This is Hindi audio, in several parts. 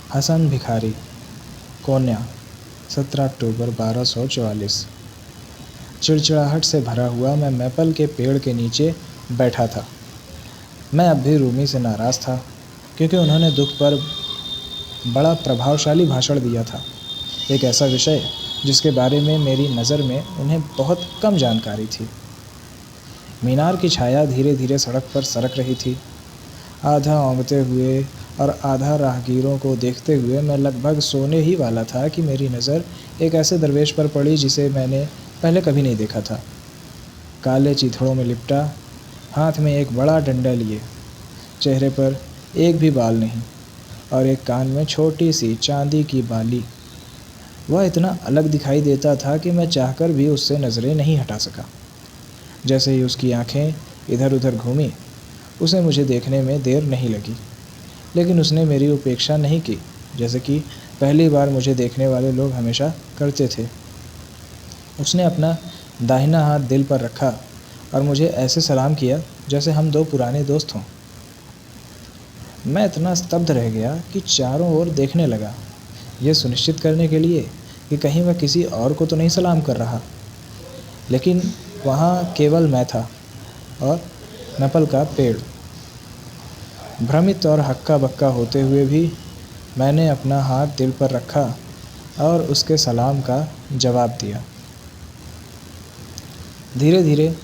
हसन भिखारी, कोन्या, 17 अक्टूबर 1244। चिड़चिड़ाहट से भरा हुआ मैं मैपल के पेड़ के नीचे बैठा था। मैं अब भी रूमी से नाराज़ था, क्योंकि उन्होंने दुख पर बड़ा प्रभावशाली भाषण दिया था। एक ऐसा विषय जिसके बारे में मेरी नज़र में उन्हें बहुत कम जानकारी थी। मीनार की छाया धीरे धीरे सड़क पर सरक रही थी। आधा औंगते हुए और आधा राहगीरों को देखते हुए मैं लगभग सोने ही वाला था कि मेरी नज़र एक ऐसे दरवेश पर पड़ी जिसे मैंने पहले कभी नहीं देखा था। काले चीथड़ों में लिपटा, हाथ में एक बड़ा डंडा लिए, चेहरे पर एक भी बाल नहीं और एक कान में छोटी सी चांदी की बाली। वह इतना अलग दिखाई देता था कि मैं चाहकर भी उससे नज़रें नहीं हटा सका। जैसे ही उसकी आंखें इधर उधर घूमी, उसे मुझे देखने में देर नहीं लगी, लेकिन उसने मेरी उपेक्षा नहीं की, जैसे कि पहली बार मुझे देखने वाले लोग हमेशा करते थे। उसने अपना दाहिना हाथ दिल पर रखा और मुझे ऐसे सलाम किया जैसे हम दो पुराने दोस्त हों। मैं इतना स्तब्ध रह गया कि चारों ओर देखने लगा, यह सुनिश्चित करने के लिए कि कहीं वह किसी और को तो नहीं सलाम कर रहा। लेकिन वहाँ केवल मैं था और मैपल का पेड़। भ्रमित और हक्का बक्का होते हुए भी मैंने अपना हाथ दिल पर रखा और उसके सलाम का जवाब दिया। धीरे धीरे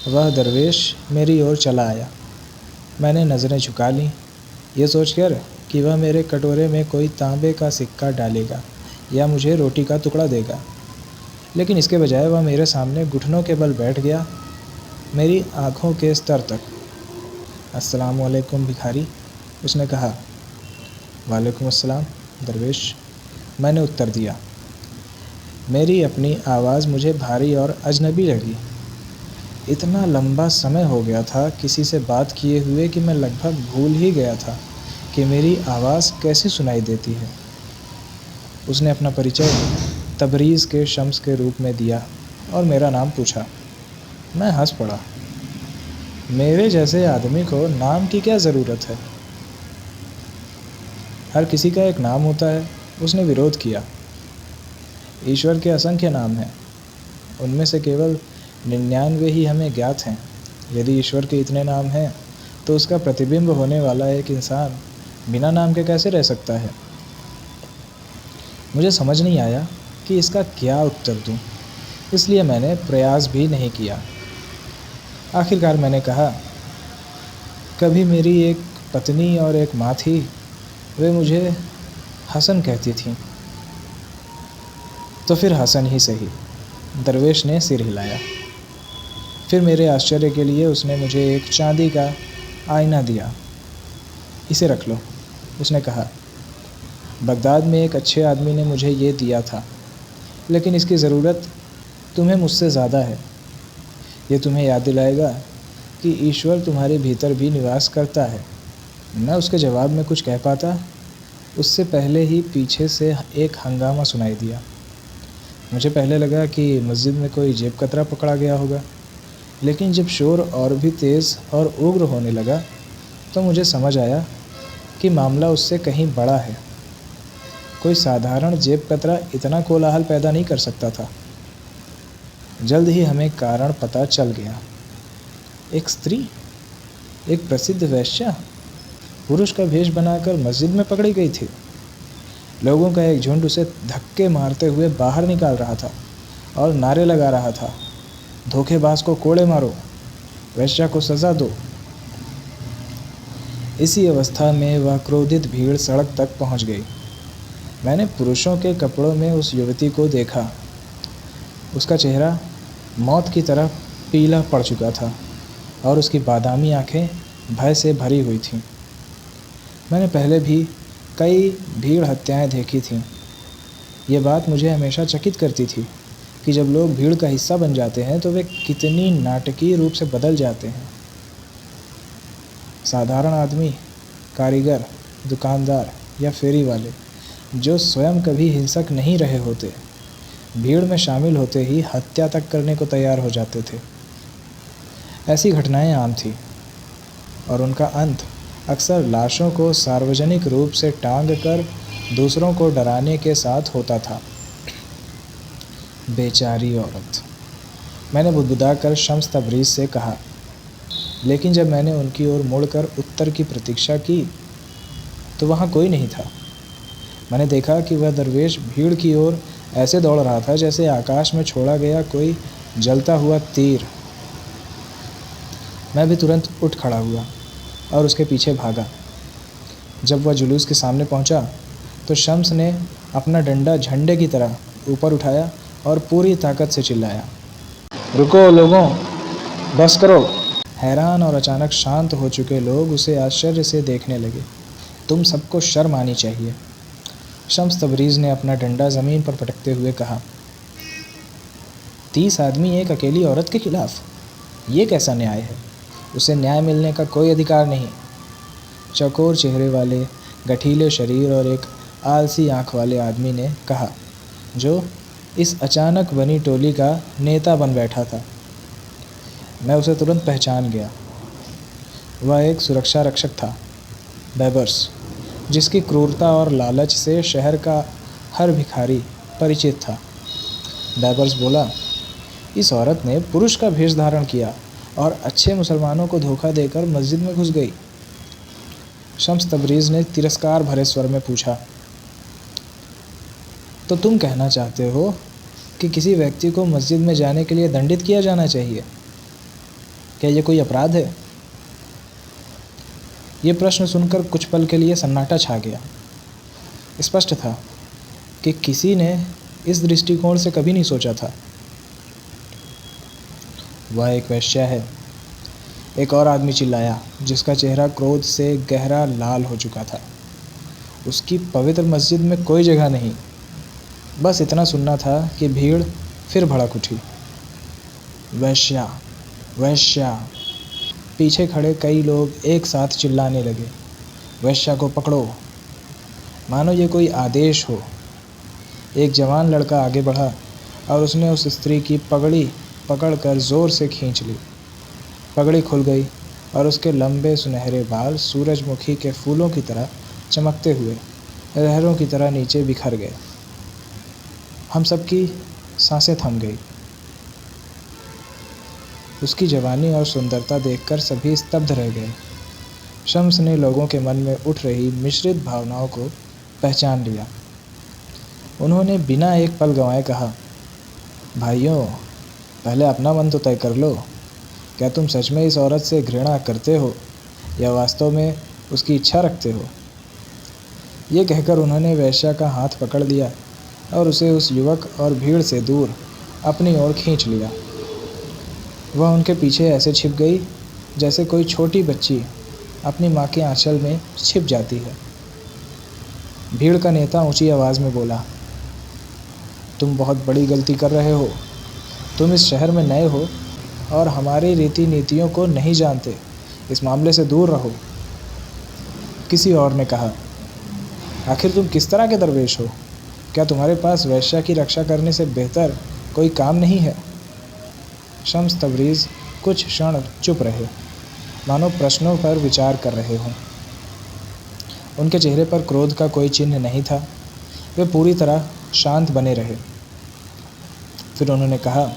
वह दरवेश मेरी ओर चला आया। मैंने नज़रें झुका लीं, ये सोचकर कि वह मेरे कटोरे में कोई तांबे का सिक्का डालेगा या मुझे रोटी का टुकड़ा देगा, लेकिन इसके बजाय वह मेरे सामने घुटनों के बल बैठ गया, मेरी आँखों के स्तर तक। अस्सलाम वालेकुम भिखारी, उसने कहा। वालेकुम अस्सलाम दरवेश, मैंने उत्तर दिया। मेरी अपनी आवाज़ मुझे भारी और अजनबी लगी। इतना लंबा समय हो गया था किसी से बात किए हुए कि मैं लगभग भूल ही गया था कि मेरी आवाज़ कैसी सुनाई देती है। उसने अपना परिचय तबरीज़ के शम्स के रूप में दिया और मेरा नाम पूछा। मैं हंस पड़ा। मेरे जैसे आदमी को नाम की क्या ज़रूरत है? हर किसी का एक नाम होता है, उसने विरोध किया। ईश्वर के असंख्य नाम हैं, उनमें से केवल 99 ही हमें ज्ञात हैं। यदि ईश्वर के इतने नाम हैं तो उसका प्रतिबिंब होने वाला एक इंसान बिना नाम के कैसे रह सकता है? मुझे समझ नहीं आया कि इसका क्या उत्तर दूं, इसलिए मैंने प्रयास भी नहीं किया। आखिरकार मैंने कहा, कभी मेरी एक पत्नी और एक माँ थी, वे मुझे हसन कहती थीं। तो फिर हसन ही सही, दरवेश ने सिर हिलाया। फिर मेरे आश्चर्य के लिए उसने मुझे एक चांदी का आईना दिया। इसे रख लो, उसने कहा। बगदाद में एक अच्छे आदमी ने मुझे ये दिया था, लेकिन इसकी ज़रूरत तुम्हें मुझसे ज़्यादा है। ये तुम्हें याद दिलाएगा कि ईश्वर तुम्हारे भीतर भी निवास करता है। मैं उसके जवाब में कुछ कह पाता, उससे पहले ही पीछे से एक हंगामा सुनाई दिया। मुझे पहले लगा कि मस्जिद में कोई जेब कतरा पकड़ा गया होगा, लेकिन जब शोर और भी तेज़ और उग्र होने लगा तो मुझे समझ आया कि मामला उससे कहीं बड़ा है। कोई साधारण जेब कतरा इतना कोलाहल पैदा नहीं कर सकता था। जल्द ही हमें कारण पता चल गया। एक स्त्री, एक प्रसिद्ध वेश्या, पुरुष का भेष बनाकर मस्जिद में पकड़ी गई थी। लोगों का एक झुंड उसे धक्के मारते हुए बाहर निकाल रहा था और नारे लगा रहा था, धोखेबाज को कोड़े मारो, वेश्या को सज़ा दो। इसी अवस्था में वह क्रोधित भीड़ सड़क तक पहुंच गई। मैंने पुरुषों के कपड़ों में उस युवती को देखा। उसका चेहरा मौत की तरह पीला पड़ चुका था और उसकी बादामी आंखें भय से भरी हुई थीं। मैंने पहले भी कई भीड़ हत्याएं देखी थीं। ये बात मुझे हमेशा चकित करती थी कि जब लोग भीड़ का हिस्सा बन जाते हैं तो वे कितनी नाटकीय रूप से बदल जाते हैं। साधारण आदमी, कारीगर, दुकानदार, या फेरी वाले, जो स्वयं कभी हिंसक नहीं रहे होते, भीड़ में शामिल होते ही हत्या तक करने को तैयार हो जाते थे। ऐसी घटनाएं आम थीं और उनका अंत अक्सर लाशों को सार्वजनिक रूप से टांग कर दूसरों को डराने के साथ होता था। बेचारी औरत, मैंने बुदबुदाकर शम्स तबरीज़ से कहा। लेकिन जब मैंने उनकी ओर मुड़कर उत्तर की प्रतीक्षा की तो वहाँ कोई नहीं था। मैंने देखा कि वह दरवेश भीड़ की ओर ऐसे दौड़ रहा था जैसे आकाश में छोड़ा गया कोई जलता हुआ तीर। मैं भी तुरंत उठ खड़ा हुआ और उसके पीछे भागा। जब वह जुलूस के सामने पहुंचा तो शम्स ने अपना डंडा झंडे की तरह ऊपर उठाया और पूरी ताकत से चिल्लाया, रुको लोगों, बस करो। हैरान और अचानक शांत हो चुके लोग उसे आश्चर्य से देखने लगे। तुम सबको शर्म आनी चाहिए, शम्स तबरीज़ ने अपना डंडा ज़मीन पर पटकते हुए कहा। 30 आदमी एक अकेली औरत के खिलाफ, ये कैसा न्याय है? उसे न्याय मिलने का कोई अधिकार नहीं। चौकोर चेहरे वाले, गठीले शरीर और एक आलसी आँख वाले आदमी ने कहा, जो इस अचानक बनी टोली का नेता बन बैठा था। मैं उसे तुरंत पहचान गया। वह एक सुरक्षा रक्षक था, बेबर्स, जिसकी क्रूरता और लालच से शहर का हर भिखारी परिचित था। बेबर्स बोला, इस औरत ने पुरुष का भेष धारण किया और अच्छे मुसलमानों को धोखा देकर मस्जिद में घुस गई। शम्स तबरीज़ ने तिरस्कार भरे स्वर में पूछा, तो तुम कहना चाहते हो कि किसी व्यक्ति को मस्जिद में जाने के लिए दंडित किया जाना चाहिए? क्या यह कोई अपराध है? ये प्रश्न सुनकर कुछ पल के लिए सन्नाटा छा गया। स्पष्ट था कि किसी ने इस दृष्टिकोण से कभी नहीं सोचा था। वह एक वेश्या है, एक और आदमी चिल्लाया, जिसका चेहरा क्रोध से गहरा लाल हो चुका था। उसकी पवित्र मस्जिद में कोई जगह नहीं। बस इतना सुनना था कि भीड़ फिर भड़क उठी। वेश्या, वेश्या। पीछे खड़े कई लोग एक साथ चिल्लाने लगे, वेश्या को पकड़ो, मानो ये कोई आदेश हो। एक जवान लड़का आगे बढ़ा और उसने उस स्त्री की पगड़ी पकड़कर ज़ोर से खींच ली। पगड़ी खुल गई और उसके लंबे सुनहरे बाल सूरजमुखी के फूलों की तरह चमकते हुए लहरों की तरह नीचे बिखर गए। हम सब की सांसें थम गई। उसकी जवानी और सुंदरता देखकर सभी स्तब्ध रह गए। शम्स ने लोगों के मन में उठ रही मिश्रित भावनाओं को पहचान लिया। उन्होंने बिना एक पल गंवाए कहा, भाइयों, पहले अपना मन तो तय कर लो। क्या तुम सच में इस औरत से घृणा करते हो या वास्तव में उसकी इच्छा रखते हो? ये कहकर उन्होंने वेश्या का हाथ पकड़ लिया और उसे उस युवक और भीड़ से दूर अपनी ओर खींच लिया। वह उनके पीछे ऐसे छिप गई जैसे कोई छोटी बच्ची अपनी माँ के आंचल में छिप जाती है। भीड़ का नेता ऊंची आवाज़ में बोला, तुम बहुत बड़ी गलती कर रहे हो। तुम इस शहर में नए हो और हमारी रीति नीतियों को नहीं जानते। इस मामले से दूर रहो। किसी और ने कहा, आखिर तुम किस तरह के दरवेश हो? क्या तुम्हारे पास वेश्या की रक्षा करने से बेहतर कोई काम नहीं है? शम्स तबरीज़ कुछ क्षण चुप रहे, मानो प्रश्नों पर विचार कर रहे हों। उनके चेहरे पर क्रोध का कोई चिन्ह नहीं था। वे पूरी तरह शांत बने रहे। फिर उन्होंने कहा,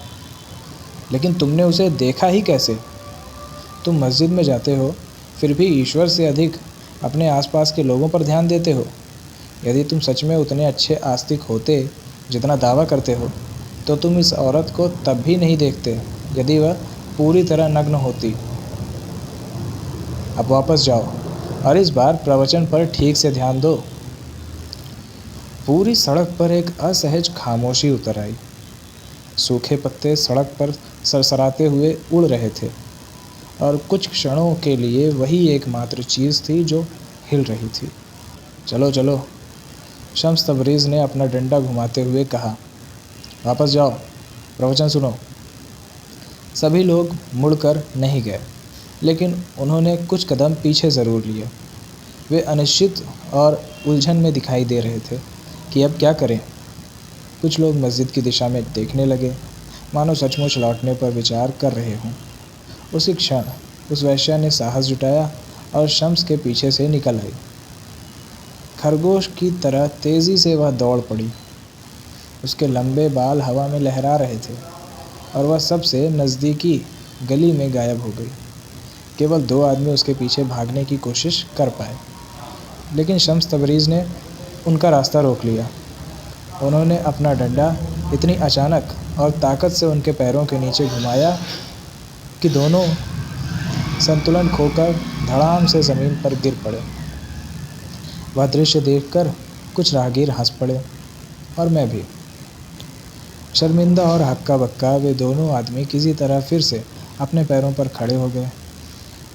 लेकिन तुमने उसे देखा ही कैसे? तुम मस्जिद में जाते हो, फिर भी ईश्वर से अधिक अपने आसपास के लोगों पर ध्यान देते हो। यदि तुम सच में उतने अच्छे आस्तिक होते जितना दावा करते हो, तो तुम इस औरत को तब भी नहीं देखते यदि वह पूरी तरह नग्न होती। अब वापस जाओ और इस बार प्रवचन पर ठीक से ध्यान दो। पूरी सड़क पर एक असहज खामोशी उतर आई। सूखे पत्ते सड़क पर सरसराते हुए उड़ रहे थे और कुछ क्षणों के लिए वही एकमात्र चीज़ थी जो हिल रही थी। चलो चलो, शम्स तबरीज़ ने अपना डंडा घुमाते हुए कहा, वापस जाओ, प्रवचन सुनो। सभी लोग मुड़कर नहीं गए, लेकिन उन्होंने कुछ कदम पीछे ज़रूर लिए। वे अनिश्चित और उलझन में दिखाई दे रहे थे कि अब क्या करें। कुछ लोग मस्जिद की दिशा में देखने लगे, मानो सचमुच लौटने पर विचार कर रहे हों। उसी क्षण उस वेश्या ने साहस जुटाया और शम्स के पीछे से निकल आई। खरगोश की तरह तेज़ी से वह दौड़ पड़ी। उसके लंबे बाल हवा में लहरा रहे थे और वह सबसे नज़दीकी गली में गायब हो गई। केवल 2 आदमी उसके पीछे भागने की कोशिश कर पाए, लेकिन शम्स तबरीज़ ने उनका रास्ता रोक लिया। उन्होंने अपना डंडा इतनी अचानक और ताकत से उनके पैरों के नीचे घुमाया कि दोनों संतुलन खोकर धड़ाम से ज़मीन पर गिर पड़े। वह दृश्य देखकर कुछ राहगीर हंस पड़े और मैं भी। शर्मिंदा और हक्का बक्का वे दोनों आदमी किसी तरह फिर से अपने पैरों पर खड़े हो गए,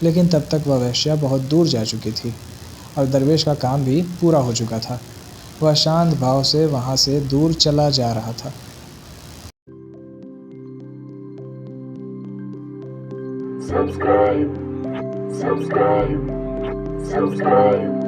लेकिन तब तक वह वेश्या बहुत दूर जा चुकी थी और दरवेश का काम भी पूरा हो चुका था। वह शांत भाव से वहाँ से दूर चला जा रहा था। Subscribe, subscribe, subscribe.